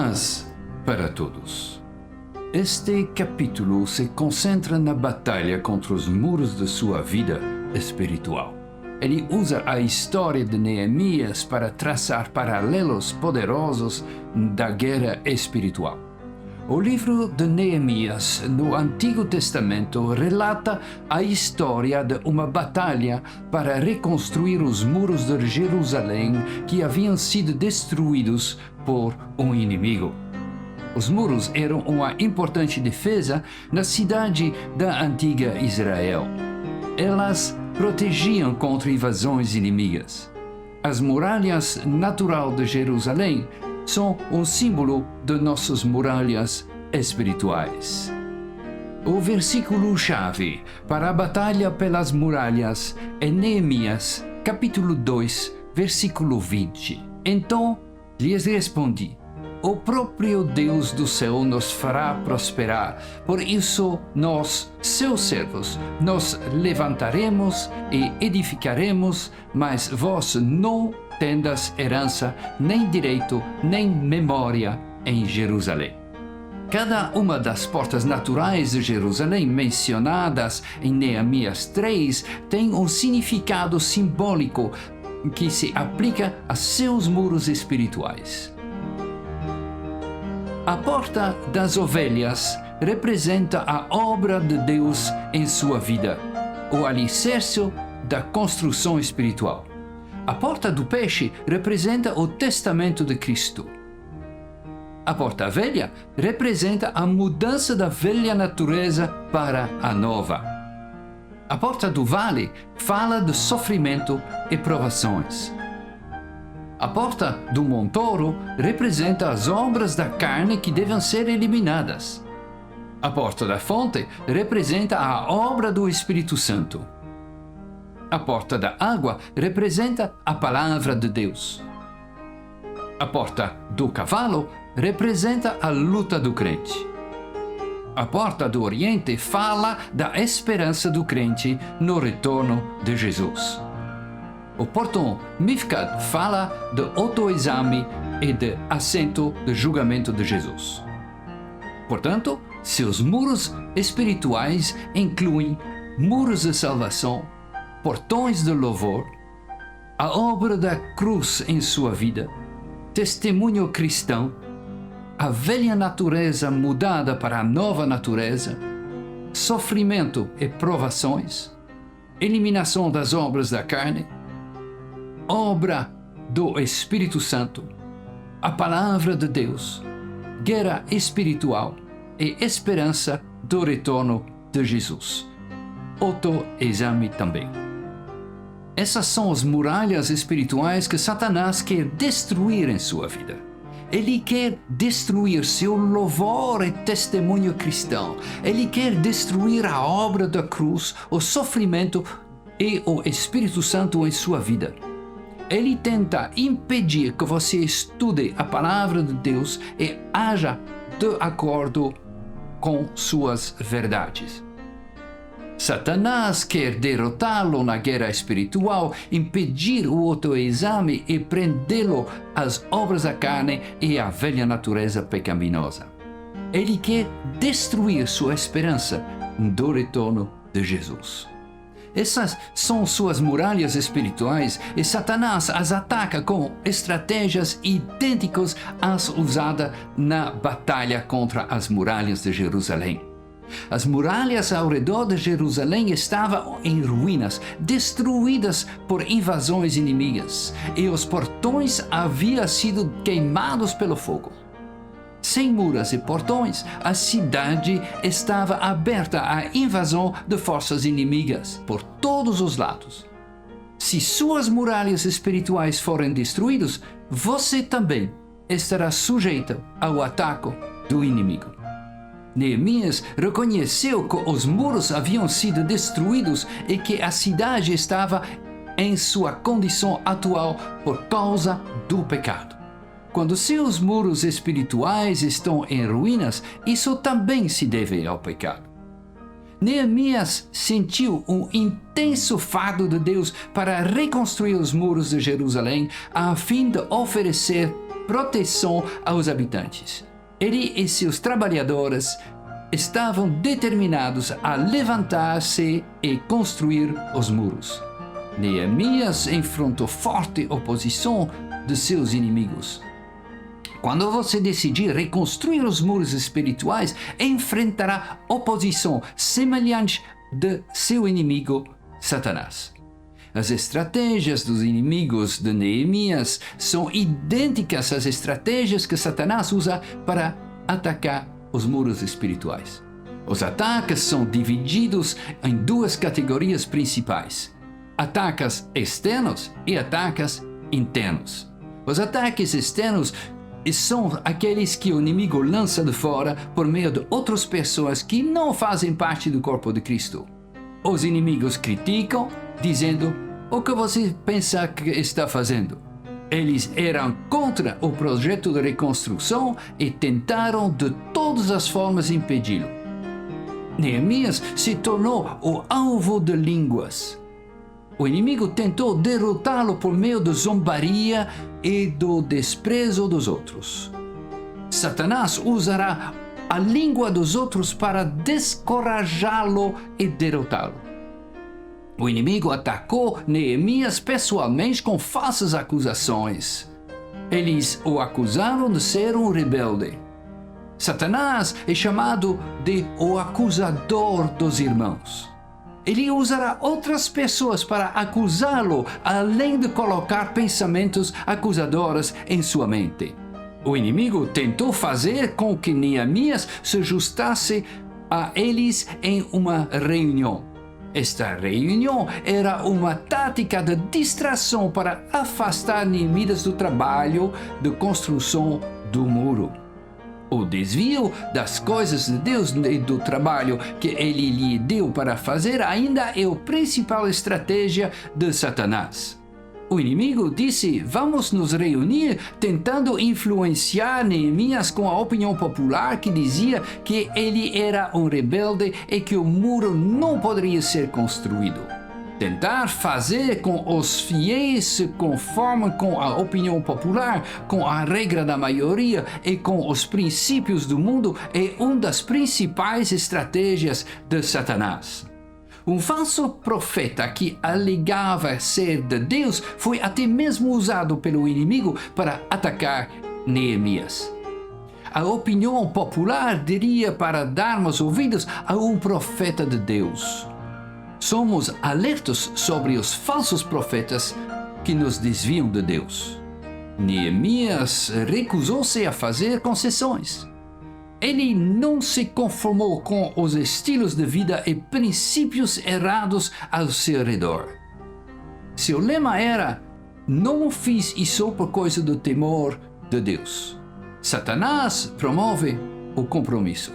Paz para todos. Este capítulo se concentra na batalha contra os muros de sua vida espiritual. Ele usa a história de Neemias para traçar paralelos poderosos da guerra espiritual. O livro de Neemias, no Antigo Testamento, relata a história de uma batalha para reconstruir os muros de Jerusalém que haviam sido destruídos por um inimigo. Os muros eram uma importante defesa na cidade da antiga Israel. Elas protegiam contra invasões inimigas. As muralhas naturais de Jerusalém são um símbolo de nossas muralhas espirituais. O versículo-chave para a batalha pelas muralhas é Neemias, capítulo 2, versículo 20. Então lhes respondi: o próprio Deus do céu nos fará prosperar. Por isso, nós, seus servos, nos levantaremos e edificaremos, mas vós não tendas herança, nem direito, nem memória em Jerusalém. Cada uma das portas naturais de Jerusalém mencionadas em Neemias 3 tem um significado simbólico que se aplica a seus muros espirituais. A porta das ovelhas representa a obra de Deus em sua vida, o alicerce da construção espiritual. A porta do peixe representa o testamento de Cristo. A porta velha representa a mudança da velha natureza para a nova. A porta do vale fala de sofrimento e provações. A porta do montouro representa as obras da carne que devem ser eliminadas. A porta da fonte representa a obra do Espírito Santo. A porta da água representa a palavra de Deus. A porta do cavalo representa a luta do crente. A porta do Oriente fala da esperança do crente no retorno de Jesus. O portão Mifkad fala de autoexame e de assento de julgamento de Jesus. Portanto, seus muros espirituais incluem muros de salvação, portões de louvor, a obra da cruz em sua vida, testemunho cristão, a velha natureza mudada para a nova natureza, sofrimento e provações, eliminação das obras da carne, obra do Espírito Santo, a palavra de Deus, guerra espiritual e esperança do retorno de Jesus. Autoexame também. Essas são as muralhas espirituais que Satanás quer destruir em sua vida. Ele quer destruir seu louvor e testemunho cristão. Ele quer destruir a obra da cruz, o sofrimento e o Espírito Santo em sua vida. Ele tenta impedir que você estude a palavra de Deus e haja de acordo com suas verdades. Satanás quer derrotá-lo na guerra espiritual, impedir o autoexame e prendê-lo às obras da carne e à velha natureza pecaminosa. Ele quer destruir sua esperança do retorno de Jesus. Essas são suas muralhas espirituais e Satanás as ataca com estratégias idênticas às usadas na batalha contra as muralhas de Jerusalém. As muralhas ao redor de Jerusalém estavam em ruínas, destruídas por invasões inimigas, e os portões haviam sido queimados pelo fogo. Sem muros e portões, a cidade estava aberta à invasão de forças inimigas por todos os lados. Se suas muralhas espirituais forem destruídas, você também estará sujeito ao ataque do inimigo. Neemias reconheceu que os muros haviam sido destruídos e que a cidade estava em sua condição atual por causa do pecado. Quando seus muros espirituais estão em ruínas, isso também se deve ao pecado. Neemias sentiu um intenso fardo de Deus para reconstruir os muros de Jerusalém, a fim de oferecer proteção aos habitantes. Ele e seus trabalhadores estavam determinados a levantar-se e construir os muros. Neemias enfrentou forte oposição de seus inimigos. Quando você decidir reconstruir os muros espirituais, enfrentará oposição semelhante de seu inimigo, Satanás. As estratégias dos inimigos de Neemias são idênticas às estratégias que Satanás usa para atacar os muros espirituais. Os ataques são divididos em duas categorias principais: ataques externos e ataques internos. Os ataques externos são aqueles que o inimigo lança de fora por meio de outras pessoas que não fazem parte do corpo de Cristo. Os inimigos criticam, dizendo: o que você pensa que está fazendo? Eles eram contra o projeto de reconstrução e tentaram de todas as formas impedi-lo. Neemias se tornou o alvo de línguas. O inimigo tentou derrotá-lo por meio da zombaria e do desprezo dos outros. Satanás usará a língua dos outros para descorajá-lo e derrotá-lo. O inimigo atacou Neemias pessoalmente com falsas acusações. Eles o acusaram de ser um rebelde. Satanás é chamado de o acusador dos irmãos. Ele usará outras pessoas para acusá-lo, além de colocar pensamentos acusadores em sua mente. O inimigo tentou fazer com que Neemias se ajustasse a eles em uma reunião. Esta reunião era uma tática de distração para afastar Neemias do trabalho de construção do muro. O desvio das coisas de Deus e do trabalho que ele lhe deu para fazer ainda é a principal estratégia de Satanás. O inimigo disse: vamos nos reunir, tentando influenciar Neemias com a opinião popular que dizia que ele era um rebelde e que o muro não poderia ser construído. Tentar fazer com os fiéis se conformem com a opinião popular, com a regra da maioria e com os princípios do mundo é uma das principais estratégias de Satanás. Um falso profeta que alegava ser de Deus foi até mesmo usado pelo inimigo para atacar Neemias. A opinião popular diria para darmos ouvidos a um profeta de Deus. Somos alertos sobre os falsos profetas que nos desviam de Deus. Neemias recusou-se a fazer concessões. Ele não se conformou com os estilos de vida e princípios errados ao seu redor. Seu lema era: não fiz isso por causa do temor de Deus. Satanás promove o compromisso.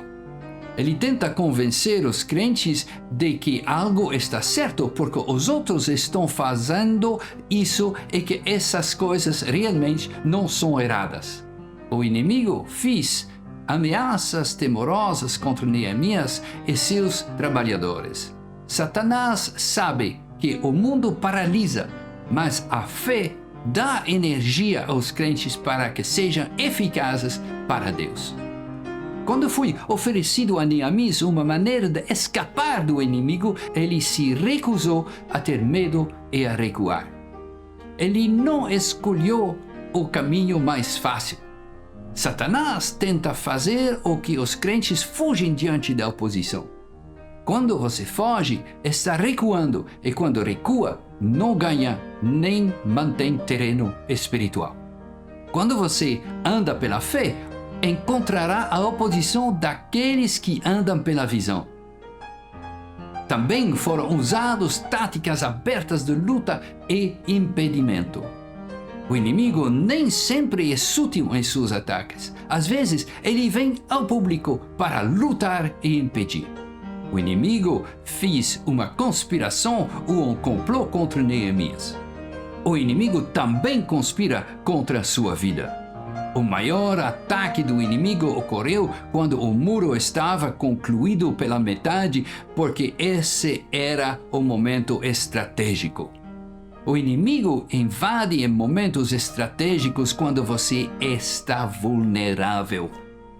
Ele tenta convencer os crentes de que algo está certo porque os outros estão fazendo isso e que essas coisas realmente não são erradas. O inimigo fez ameaças temorosas contra Neemias e seus trabalhadores. Satanás sabe que o mundo paralisa, mas a fé dá energia aos crentes para que sejam eficazes para Deus. Quando foi oferecido a Neemias uma maneira de escapar do inimigo, ele se recusou a ter medo e a recuar. Ele não escolheu o caminho mais fácil. Satanás tenta fazer o que os crentes fugem diante da oposição. Quando você foge, está recuando, e quando recua, não ganha nem mantém terreno espiritual. Quando você anda pela fé, encontrará a oposição daqueles que andam pela visão. Também foram usadas táticas abertas de luta e impedimento. O inimigo nem sempre é sutil em seus ataques. Às vezes, ele vem ao público para lutar e impedir. O inimigo fez uma conspiração ou um complô contra Neemias. O inimigo também conspira contra sua vida. O maior ataque do inimigo ocorreu quando o muro estava concluído pela metade, porque esse era o momento estratégico. O inimigo invade em momentos estratégicos quando você está vulnerável.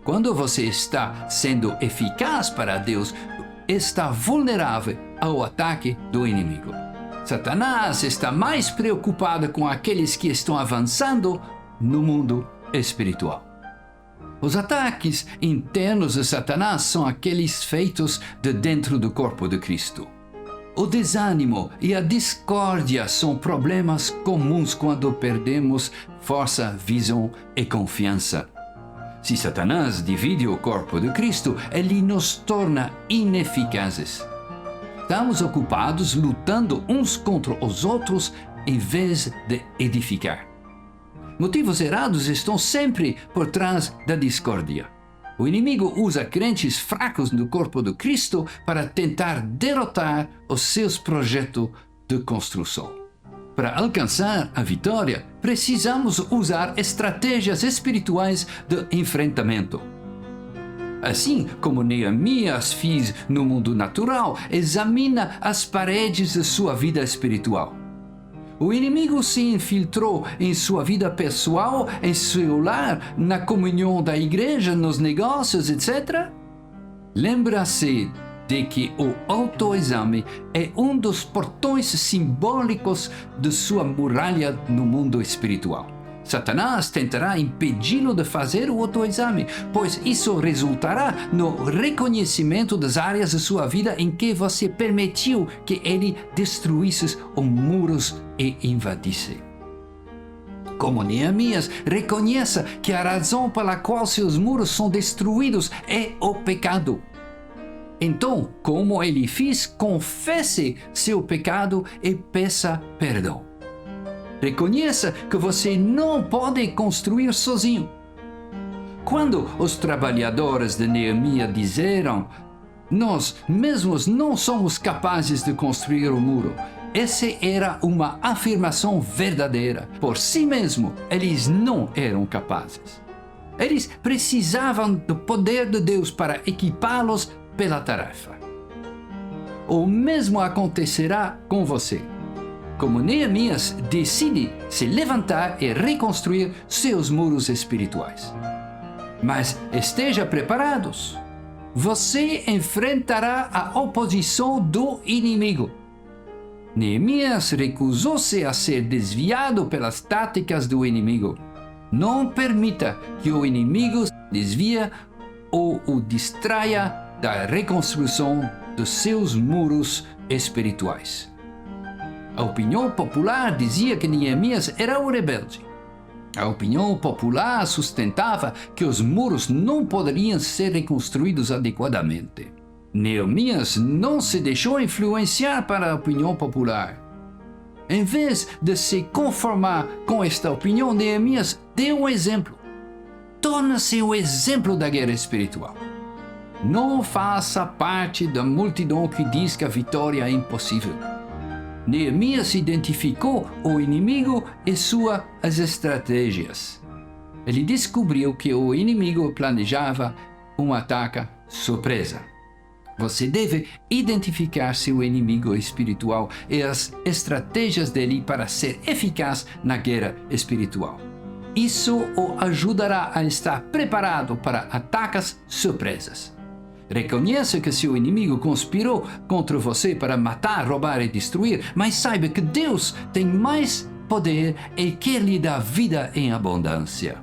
Quando você está sendo eficaz para Deus, está vulnerável ao ataque do inimigo. Satanás está mais preocupado com aqueles que estão avançando no mundo espiritual. Os ataques internos de Satanás são aqueles feitos de dentro do corpo de Cristo. O desânimo e a discórdia são problemas comuns quando perdemos força, visão e confiança. Se Satanás divide o corpo de Cristo, ele nos torna ineficazes. Estamos ocupados lutando uns contra os outros em vez de edificar. Motivos errados estão sempre por trás da discórdia. O inimigo usa crentes fracos no corpo de Cristo para tentar derrotar os seus projetos de construção. Para alcançar a vitória, precisamos usar estratégias espirituais de enfrentamento. Assim como Neemias fez no mundo natural, examina as paredes de sua vida espiritual. O inimigo se infiltrou em sua vida pessoal, em seu lar, na comunhão da igreja, nos negócios, etc. Lembra-se de que o autoexame é um dos portões simbólicos de sua muralha no mundo espiritual. Satanás tentará impedi-lo de fazer o autoexame, pois isso resultará no reconhecimento das áreas de sua vida em que você permitiu que ele destruísse os muros e invadisse. Como Neemias, reconheça que a razão pela qual seus muros são destruídos é o pecado. Então, como ele fez, confesse seu pecado e peça perdão. Reconheça que você não pode construir sozinho. Quando os trabalhadores de Neemias disseram: "Nós mesmos não somos capazes de construir o muro", essa era uma afirmação verdadeira. Por si mesmo, eles não eram capazes. Eles precisavam do poder de Deus para equipá-los pela tarefa. O mesmo acontecerá com você. Como Neemias decide se levantar e reconstruir seus muros espirituais. Mas esteja preparados. Você enfrentará a oposição do inimigo. Neemias recusou-se a ser desviado pelas táticas do inimigo. Não permita que o inimigo se desvie ou o distraia da reconstrução dos seus muros espirituais. A opinião popular dizia que Neemias era o rebelde. A opinião popular sustentava que os muros não poderiam ser reconstruídos adequadamente. Neemias não se deixou influenciar para a opinião popular. Em vez de se conformar com esta opinião, Neemias deu um exemplo. Torna-se o exemplo da guerra espiritual. Não faça parte da multidão que diz que a vitória é impossível. Neemias identificou o inimigo e suas estratégias. Ele descobriu que o inimigo planejava um ataque surpresa. Você deve identificar seu inimigo espiritual e as estratégias dele para ser eficaz na guerra espiritual. Isso o ajudará a estar preparado para ataques surpresas. Reconheça que seu inimigo conspirou contra você para matar, roubar e destruir, mas saiba que Deus tem mais poder e quer lhe dar vida em abundância.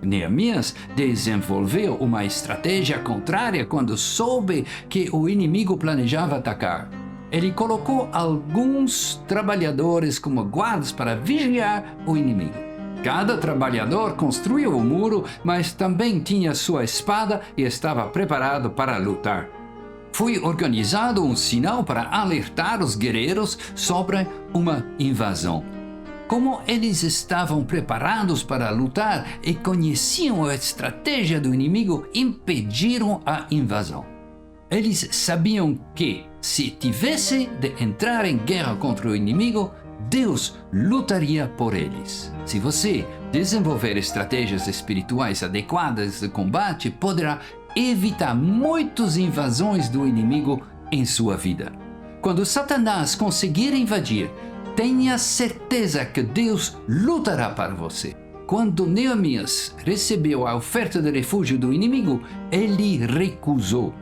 Neemias desenvolveu uma estratégia contrária quando soube que o inimigo planejava atacar. Ele colocou alguns trabalhadores como guardas para vigiar o inimigo. Cada trabalhador construiu o muro, mas também tinha sua espada e estava preparado para lutar. Foi organizado um sinal para alertar os guerreiros sobre uma invasão. Como eles estavam preparados para lutar e conheciam a estratégia do inimigo, impediram a invasão. Eles sabiam que, se tivesse de entrar em guerra contra o inimigo, Deus lutaria por eles. Se você desenvolver estratégias espirituais adequadas de combate, poderá evitar muitas invasões do inimigo em sua vida. Quando Satanás conseguir invadir, tenha certeza que Deus lutará para você. Quando Neemias recebeu a oferta de refúgio do inimigo, ele recusou.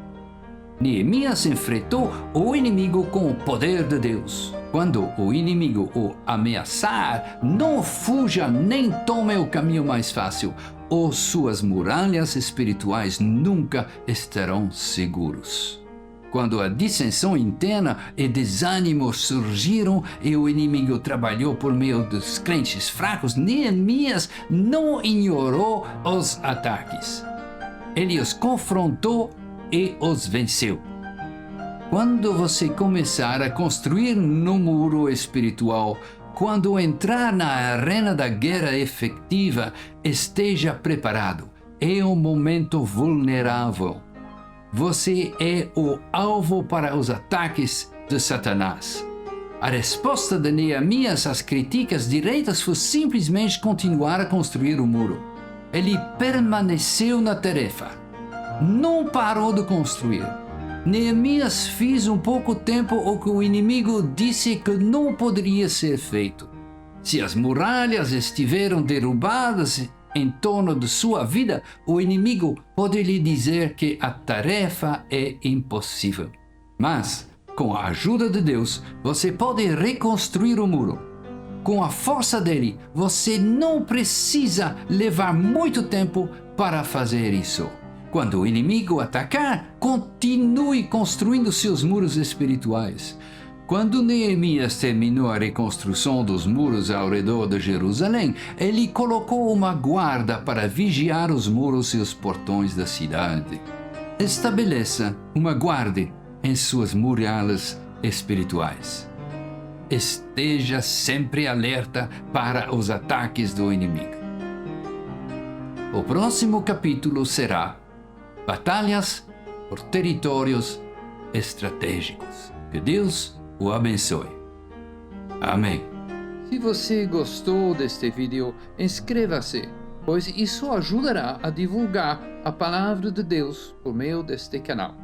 Neemias enfrentou o inimigo com o poder de Deus. Quando o inimigo o ameaçar, não fuja nem tome o caminho mais fácil, ou suas muralhas espirituais nunca estarão seguros. Quando a dissensão interna e desânimo surgiram e o inimigo trabalhou por meio dos crentes fracos, Neemias não ignorou os ataques. Ele os confrontou e os venceu. Quando você começar a construir no muro espiritual, quando entrar na arena da guerra efetiva, esteja preparado. É um momento vulnerável. Você é o alvo para os ataques de Satanás. A resposta de Neemias às críticas diretas foi simplesmente continuar a construir o muro. Ele permaneceu na tarefa. Não parou de construir. Neemias fez um pouco tempo o que o inimigo disse que não poderia ser feito. Se as muralhas estiveram derrubadas em torno de sua vida, o inimigo pode lhe dizer que a tarefa é impossível. Mas, com a ajuda de Deus, você pode reconstruir o muro. Com a força dele, você não precisa levar muito tempo para fazer isso. Quando o inimigo atacar, continue construindo seus muros espirituais. Quando Neemias terminou a reconstrução dos muros ao redor de Jerusalém, ele colocou uma guarda para vigiar os muros e os portões da cidade. Estabeleça uma guarda em suas muralhas espirituais. Esteja sempre alerta para os ataques do inimigo. O próximo capítulo será Batalhas por territórios estratégicos. Que Deus o abençoe. Amém. Se você gostou deste vídeo, inscreva-se, pois isso ajudará a divulgar a palavra de Deus por meio deste canal.